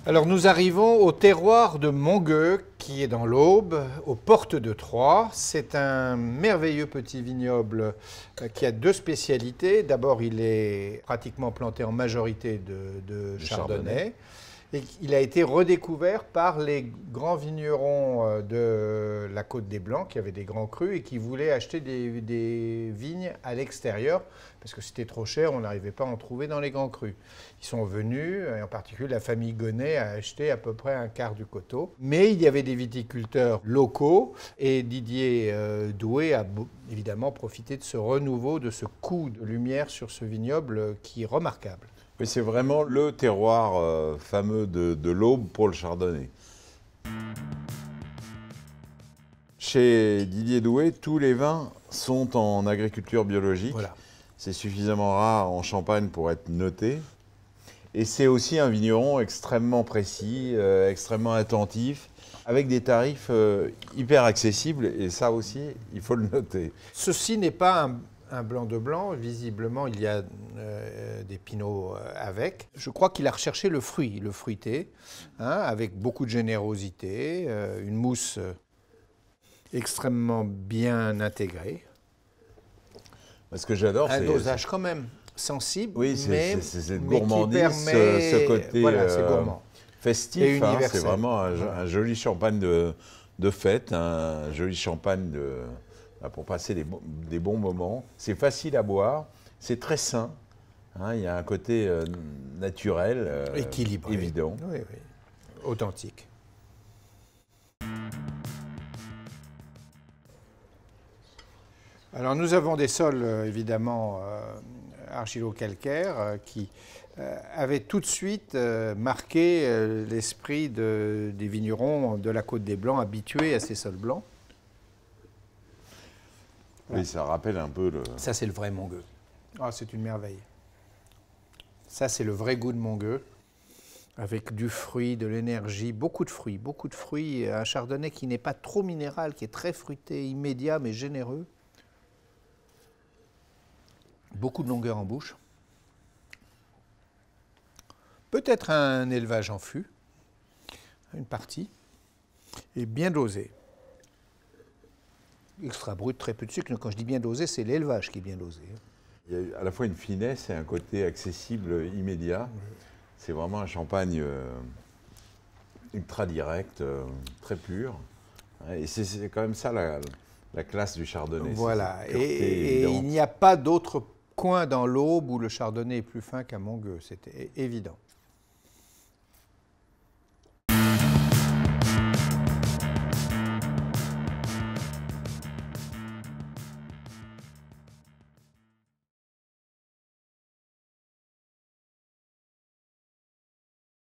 Alors nous arrivons au terroir de Mongueux, qui est dans l'Aube, aux portes de Troyes. C'est un merveilleux petit vignoble qui a deux spécialités. D'abord, il est pratiquement planté en majorité de chardonnay. Et il a été redécouvert par les grands vignerons de la Côte des Blancs, qui avaient des grands crus et qui voulaient acheter des vignes à l'extérieur, parce que c'était trop cher, on n'arrivait pas à en trouver dans les grands crus. Ils sont venus, et en particulier la famille Gonnet a acheté à peu près un quart du coteau. Mais il y avait des viticulteurs locaux, et Didier Doué a évidemment profité de ce renouveau, de ce coup de lumière sur ce vignoble qui est remarquable. Oui, c'est vraiment le terroir fameux de l'Aube pour le chardonnay. Chez Didier Doué, tous les vins sont en agriculture biologique. Voilà. C'est suffisamment rare en Champagne pour être noté. Et c'est aussi un vigneron extrêmement précis, extrêmement attentif, avec des tarifs hyper accessibles. Et ça aussi, il faut le noter. Ceci n'est pas un blanc de blanc, visiblement il y a des pinots avec. Je crois qu'il a recherché le fruité, hein, avec beaucoup de générosité, une mousse extrêmement bien intégrée. Ce que j'adore, c'est... Un dosage quand même sensible, oui, mais cette qui gourmandise, permet, ce côté voilà, c'est gourmand. festif. Et Hein, universel. c'est vraiment un joli champagne de fête, un joli champagne pour passer des bons moments. C'est facile à boire, c'est très sain. Hein, il y a un côté naturel, équilibré, évident. Oui, oui. Authentique. Alors nous avons des sols évidemment argilo-calcaires qui avaient tout de suite marqué l'esprit des vignerons de la Côte des Blancs habitués à ces sols blancs. Oui, ça rappelle un peu le... Ça, c'est le vrai Mongueux. Ah, c'est une merveille. Ça, c'est le vrai goût de Mongueux, avec du fruit, de l'énergie, beaucoup de fruits, un chardonnay qui n'est pas trop minéral, qui est très fruité, immédiat, mais généreux. Beaucoup de longueur en bouche. Peut-être un élevage en fût, une partie, et bien dosé. Extra brut, très peu de sucre. Quand je dis bien dosé, c'est l'élevage qui est bien dosé. Il y a à la fois une finesse et un côté accessible, immédiat. C'est vraiment un champagne ultra direct, très pur. Et c'est quand même ça la classe du chardonnay. Voilà. Et il n'y a pas d'autre coin dans l'Aube où le chardonnay est plus fin qu'à Mongueux. C'était évident.